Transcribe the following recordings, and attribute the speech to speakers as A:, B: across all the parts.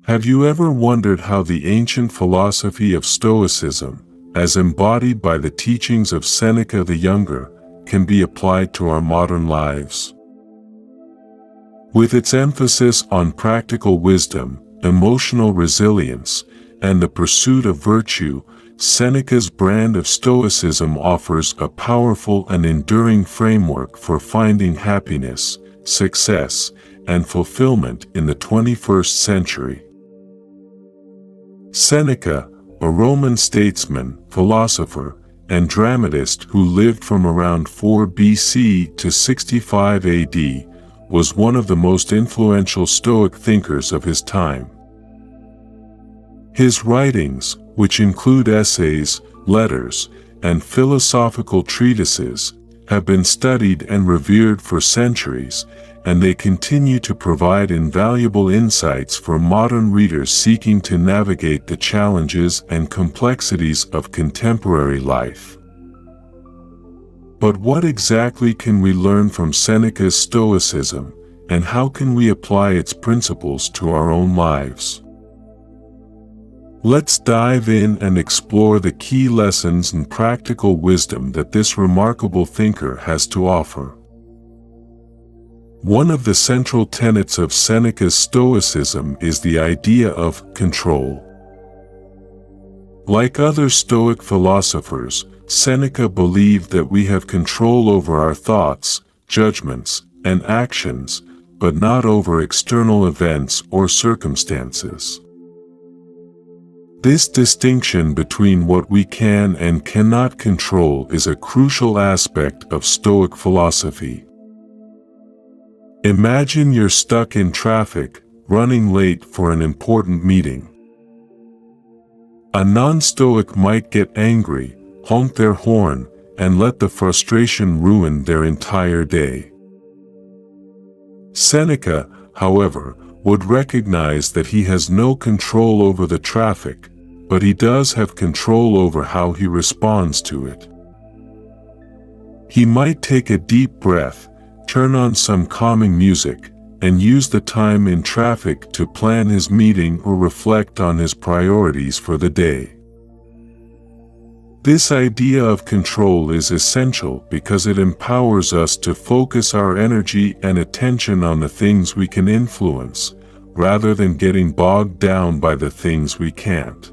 A: Have you ever wondered how the ancient philosophy of Stoicism, as embodied by the teachings of Seneca the Younger, can be applied to our modern lives? With its emphasis on practical wisdom, emotional resilience, and the pursuit of virtue, Seneca's brand of Stoicism offers a powerful and enduring framework for finding happiness, success, and fulfillment in the 21st century. Seneca, a Roman statesman, philosopher, and dramatist who lived from around 4 BC to 65 AD, was one of the most influential Stoic thinkers of his time. His writings, which include essays, letters, and philosophical treatises, have been studied and revered for centuries, and they continue to provide invaluable insights for modern readers seeking to navigate the challenges and complexities of contemporary life. But what exactly can we learn from Seneca's Stoicism, and how can we apply its principles to our own lives? Let's dive in and explore the key lessons and practical wisdom that this remarkable thinker has to offer. One of the central tenets of Seneca's Stoicism is the idea of control. Like other Stoic philosophers, Seneca believed that we have control over our thoughts, judgments, and actions, but not over external events or circumstances. This distinction between what we can and cannot control is a crucial aspect of Stoic philosophy. Imagine you're stuck in traffic, running late for an important meeting. A non-Stoic might get angry, honk their horn, and let the frustration ruin their entire day. Seneca, however, would recognize that he has no control over the traffic, but he does have control over how he responds to it. He might take a deep breath, turn on some calming music, and use the time in traffic to plan his meeting or reflect on his priorities for the day. This idea of control is essential because it empowers us to focus our energy and attention on the things we can influence, rather than getting bogged down by the things we can't.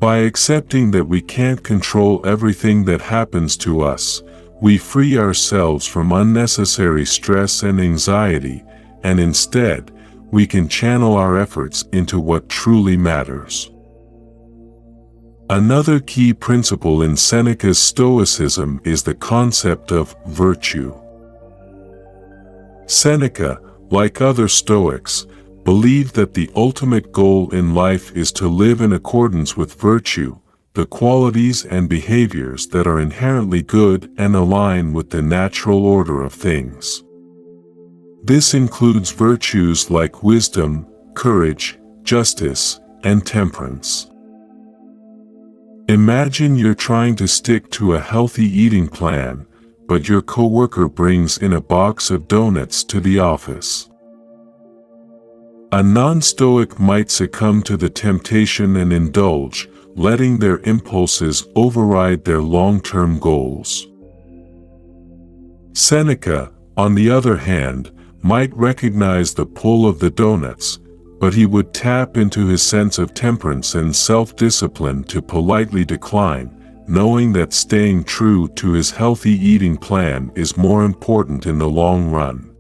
A: By accepting that we can't control everything that happens to us, we free ourselves from unnecessary stress and anxiety, and instead, we can channel our efforts into what truly matters. Another key principle in Seneca's Stoicism is the concept of virtue. Seneca, like other Stoics, believed that the ultimate goal in life is to live in accordance with virtue, the qualities and behaviors that are inherently good and align with the natural order of things. This includes virtues like wisdom, courage, justice, and temperance. Imagine you're trying to stick to a healthy eating plan, but your coworker brings in a box of donuts to the office. A non-Stoic might succumb to the temptation and indulge, letting their impulses override their long-term goals. Seneca, on the other hand, might recognize the pull of the donuts, but he would tap into his sense of temperance and self-discipline to politely decline, knowing that staying true to his healthy eating plan is more important in the long run.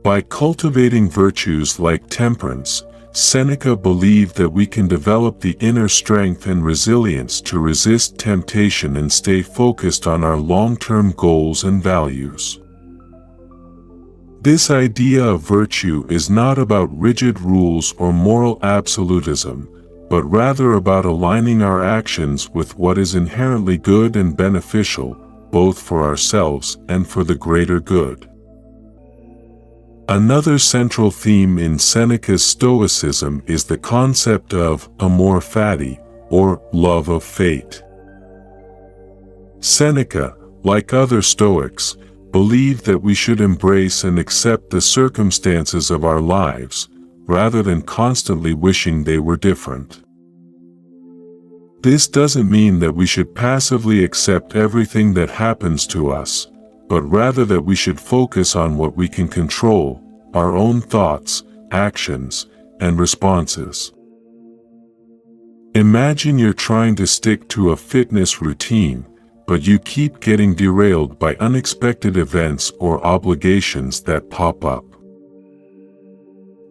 A: By cultivating virtues like temperance, Seneca believed that we can develop the inner strength and resilience to resist temptation and stay focused on our long-term goals and values. This idea of virtue is not about rigid rules or moral absolutism, but rather about aligning our actions with what is inherently good and beneficial, both for ourselves and for the greater good. Another central theme in Seneca's Stoicism is the concept of amor fati, or love of fate. Seneca, like other Stoics, believed that we should embrace and accept the circumstances of our lives, rather than constantly wishing they were different. This doesn't mean that we should passively accept everything that happens to us, but rather that we should focus on what we can control, our own thoughts, actions, and responses. Imagine you're trying to stick to a fitness routine, but you keep getting derailed by unexpected events or obligations that pop up.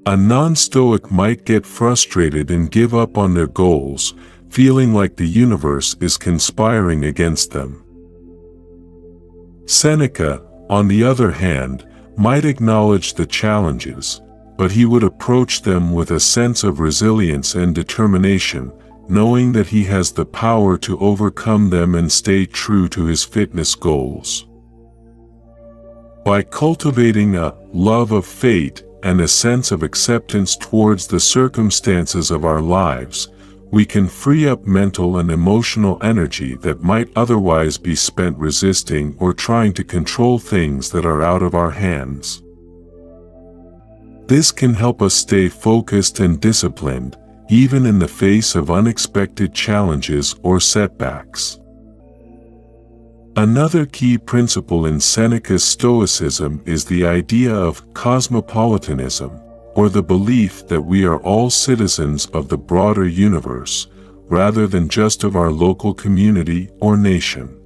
A: A non-Stoic might get frustrated and give up on their goals, feeling like the universe is conspiring against them. Seneca, on the other hand, might acknowledge the challenges, but he would approach them with a sense of resilience and determination, knowing that he has the power to overcome them and stay true to his fitness goals. By cultivating a love of fate and a sense of acceptance towards the circumstances of our lives, we can free up mental and emotional energy that might otherwise be spent resisting or trying to control things that are out of our hands. This can help us stay focused and disciplined, even in the face of unexpected challenges or setbacks. Another key principle in Seneca's Stoicism is the idea of cosmopolitanism, or the belief that we are all citizens of the broader universe, rather than just of our local community or nation.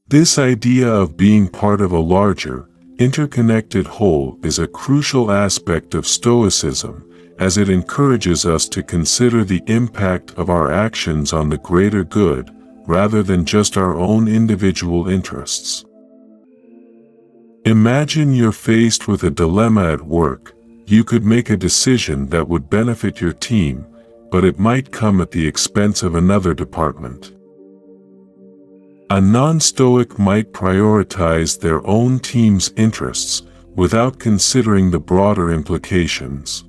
A: This idea of being part of a larger, interconnected whole is a crucial aspect of Stoicism, as it encourages us to consider the impact of our actions on the greater good, rather than just our own individual interests. Imagine you're faced with a dilemma at work. You could make a decision that would benefit your team, but it might come at the expense of another department. A non-Stoic might prioritize their own team's interests, without considering the broader implications.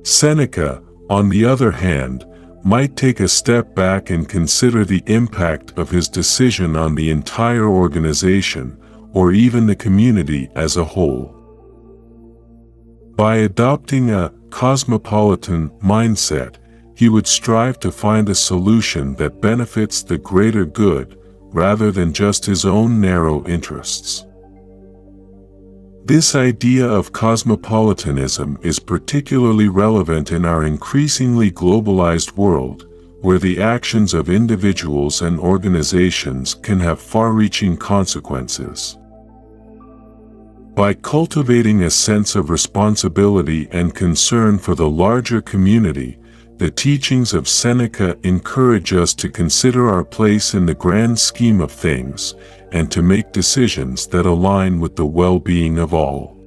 A: Seneca, on the other hand, might take a step back and consider the impact of his decision on the entire organization, or even the community as a whole. By adopting a cosmopolitan mindset, he would strive to find a solution that benefits the greater good, rather than just his own narrow interests. This idea of cosmopolitanism is particularly relevant in our increasingly globalized world, where the actions of individuals and organizations can have far-reaching consequences. By cultivating a sense of responsibility and concern for the larger community, the teachings of Seneca encourage us to consider our place in the grand scheme of things, and to make decisions that align with the well-being of all.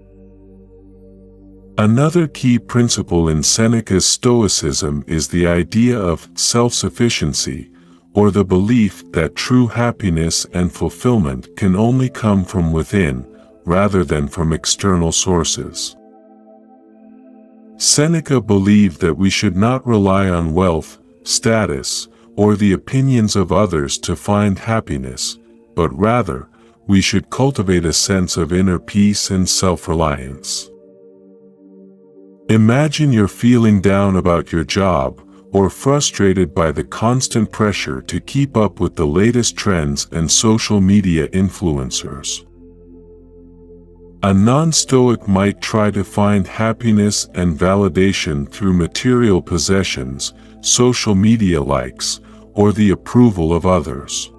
A: Another key principle in Seneca's Stoicism is the idea of self-sufficiency, or the belief that true happiness and fulfillment can only come from within, rather than from external sources. Seneca believed that we should not rely on wealth, status, or the opinions of others to find happiness, but rather, we should cultivate a sense of inner peace and self-reliance. Imagine you're feeling down about your job, or frustrated by the constant pressure to keep up with the latest trends and social media influencers. A non-Stoic might try to find happiness and validation through material possessions, social media likes, or the approval of others.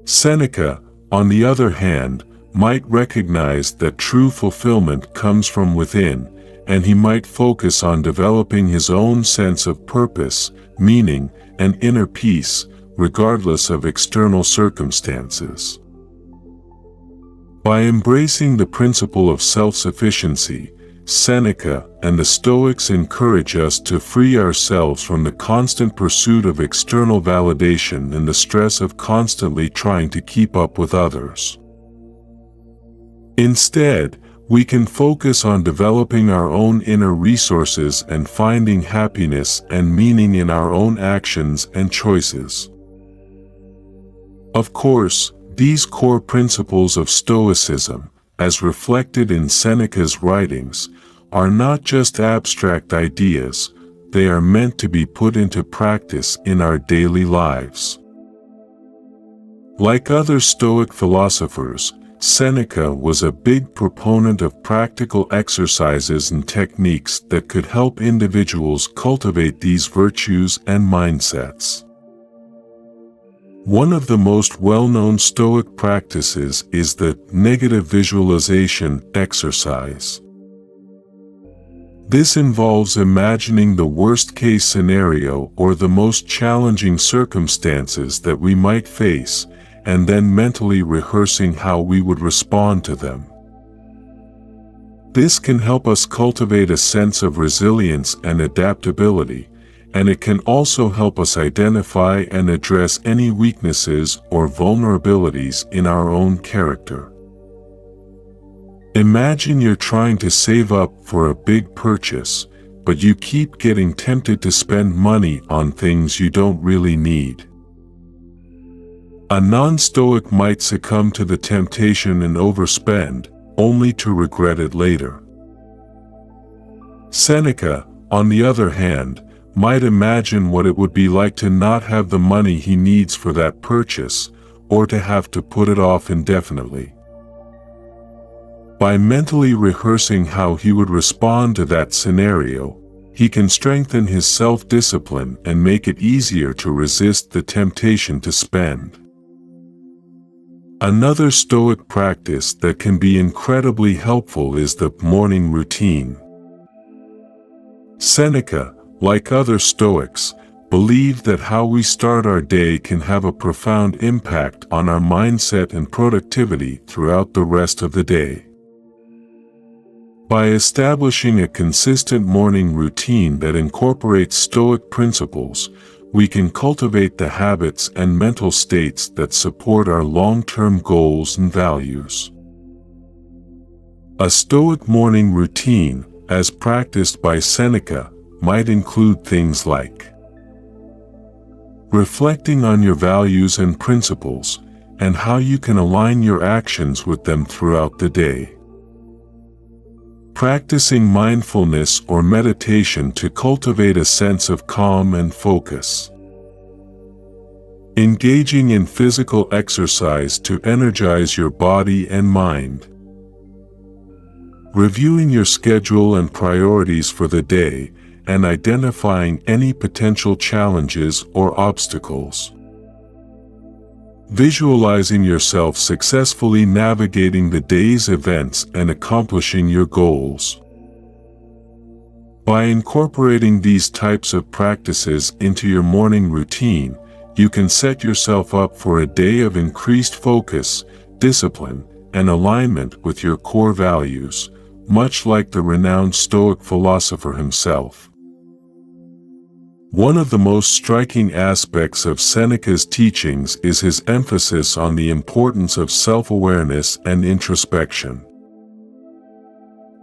A: Seneca, on the other hand, might recognize that true fulfillment comes from within, and he might focus on developing his own sense of purpose, meaning, and inner peace, regardless of external circumstances. By embracing the principle of self-sufficiency, Seneca and the Stoics encourage us to free ourselves from the constant pursuit of external validation and the stress of constantly trying to keep up with others. Instead, we can focus on developing our own inner resources and finding happiness and meaning in our own actions and choices. Of course, these core principles of Stoicism, as reflected in Seneca's writings, are not just abstract ideas, they are meant to be put into practice in our daily lives. Like other Stoic philosophers, Seneca was a big proponent of practical exercises and techniques that could help individuals cultivate these virtues and mindsets. One of the most well-known Stoic practices is the negative visualization exercise. This involves imagining the worst-case scenario or the most challenging circumstances that we might face, and then mentally rehearsing how we would respond to them. This can help us cultivate a sense of resilience and adaptability, and it can also help us identify and address any weaknesses or vulnerabilities in our own character. Imagine you're trying to save up for a big purchase, but you keep getting tempted to spend money on things you don't really need. A non-Stoic might succumb to the temptation and overspend, only to regret it later. Seneca, on the other hand, might imagine what it would be like to not have the money he needs for that purchase, or to have to put it off indefinitely. By mentally rehearsing how he would respond to that scenario, he can strengthen his self-discipline and make it easier to resist the temptation to spend. Another Stoic practice that can be incredibly helpful is the morning routine. Seneca, like other Stoics, believed that how we start our day can have a profound impact on our mindset and productivity throughout the rest of the day. By establishing a consistent morning routine that incorporates Stoic principles, we can cultivate the habits and mental states that support our long-term goals and values. A Stoic morning routine, as practiced by Seneca, might include things like reflecting on your values and principles, and how you can align your actions with them throughout the day. Practicing mindfulness or meditation to cultivate a sense of calm and focus. Engaging in physical exercise to energize your body and mind. Reviewing your schedule and priorities for the day, and identifying any potential challenges or obstacles. Visualizing yourself successfully navigating the day's events and accomplishing your goals. By incorporating these types of practices into your morning routine, you can set yourself up for a day of increased focus, discipline, and alignment with your core values, much like the renowned Stoic philosopher himself. One of the most striking aspects of Seneca's teachings is his emphasis on the importance of self-awareness and introspection.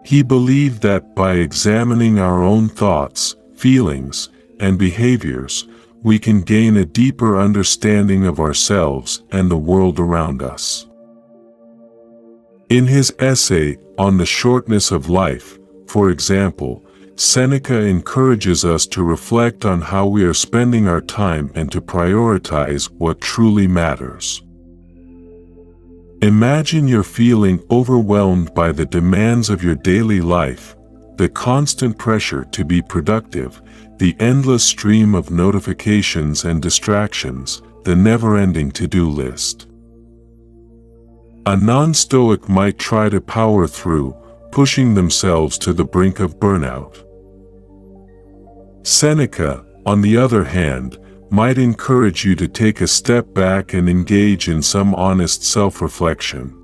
A: He believed that by examining our own thoughts, feelings, and behaviors, we can gain a deeper understanding of ourselves and the world around us. In his essay on the shortness of life, for example, Seneca encourages us to reflect on how we are spending our time and to prioritize what truly matters. Imagine you're feeling overwhelmed by the demands of your daily life, the constant pressure to be productive, the endless stream of notifications and distractions, the never-ending to-do list. A non-Stoic might try to power through, pushing themselves to the brink of burnout. Seneca, on the other hand, might encourage you to take a step back and engage in some honest self-reflection.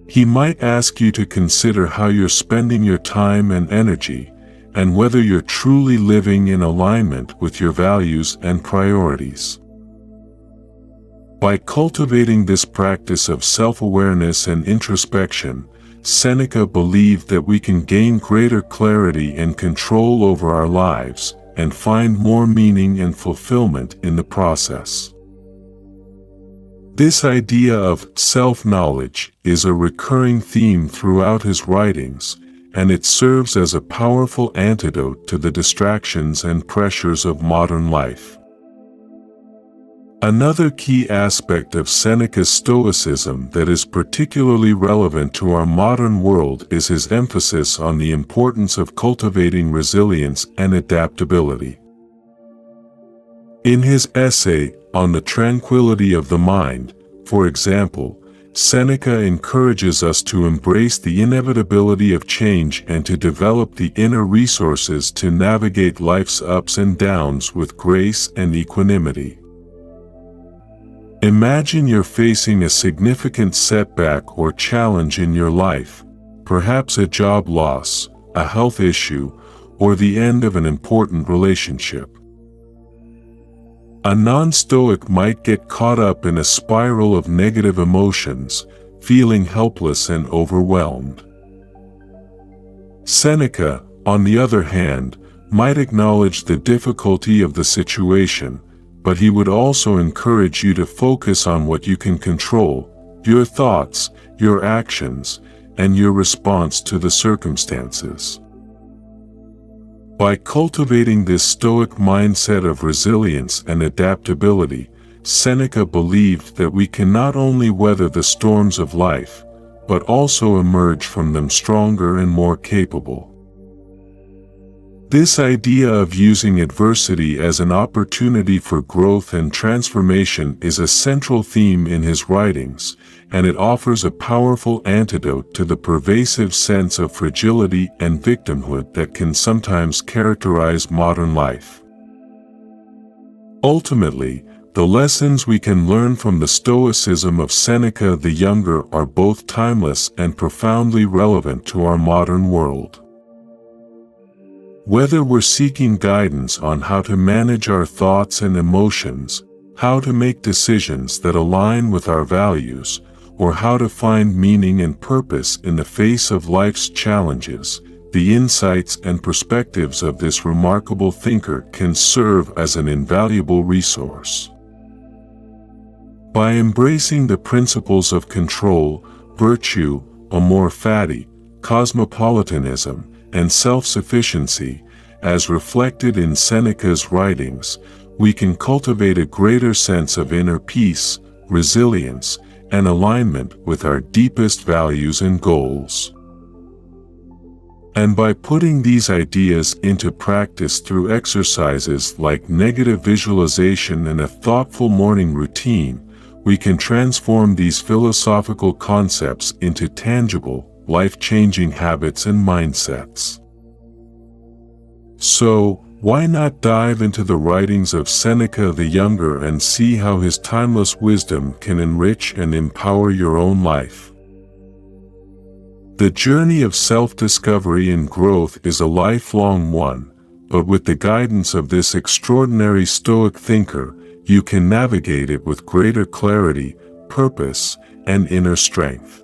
A: He might ask you to consider how you're spending your time and energy, and whether you're truly living in alignment with your values and priorities. By cultivating this practice of self-awareness and introspection, Seneca believed that we can gain greater clarity and control over our lives, and find more meaning and fulfillment in the process. This idea of self-knowledge is a recurring theme throughout his writings, and it serves as a powerful antidote to the distractions and pressures of modern life. Another key aspect of Seneca's Stoicism that is particularly relevant to our modern world is his emphasis on the importance of cultivating resilience and adaptability. In his essay on the tranquility of the mind, for example, Seneca encourages us to embrace the inevitability of change and to develop the inner resources to navigate life's ups and downs with grace and equanimity. Imagine you're facing a significant setback or challenge in your life, perhaps a job loss, a health issue, or the end of an important relationship. A non-Stoic might get caught up in a spiral of negative emotions, feeling helpless and overwhelmed. Seneca, on the other hand, might acknowledge the difficulty of the situation, but he would also encourage you to focus on what you can control: your thoughts, your actions, and your response to the circumstances. By cultivating this Stoic mindset of resilience and adaptability, Seneca believed that we can not only weather the storms of life, but also emerge from them stronger and more capable. This idea of using adversity as an opportunity for growth and transformation is a central theme in his writings, and it offers a powerful antidote to the pervasive sense of fragility and victimhood that can sometimes characterize modern life. Ultimately, the lessons we can learn from the Stoicism of Seneca the Younger are both timeless and profoundly relevant to our modern world. Whether we're seeking guidance on how to manage our thoughts and emotions, how to make decisions that align with our values, or how to find meaning and purpose in the face of life's challenges, the insights and perspectives of this remarkable thinker can serve as an invaluable resource. By embracing the principles of control, virtue, amor fati, cosmopolitanism, and self-sufficiency, as reflected in Seneca's writings, we can cultivate a greater sense of inner peace, resilience, and alignment with our deepest values and goals. And by putting these ideas into practice through exercises like negative visualization and a thoughtful morning routine, we can transform these philosophical concepts into tangible, life-changing habits and mindsets. So, why not dive into the writings of Seneca the Younger and see how his timeless wisdom can enrich and empower your own life? The journey of self-discovery and growth is a lifelong one, but with the guidance of this extraordinary Stoic thinker, you can navigate it with greater clarity, purpose, and inner strength.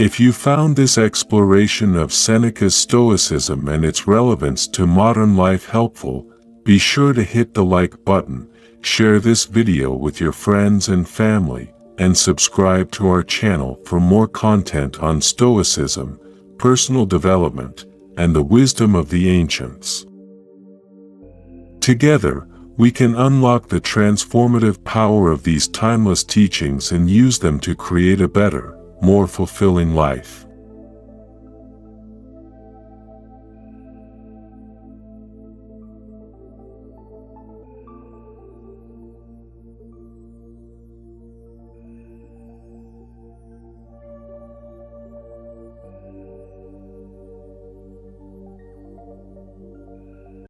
A: If you found this exploration of Seneca's Stoicism and its relevance to modern life helpful, be sure to hit the like button, share this video with your friends and family, and subscribe to our channel for more content on Stoicism, personal development, and the wisdom of the ancients. Together, we can unlock the transformative power of these timeless teachings and use them to create a better, more fulfilling life.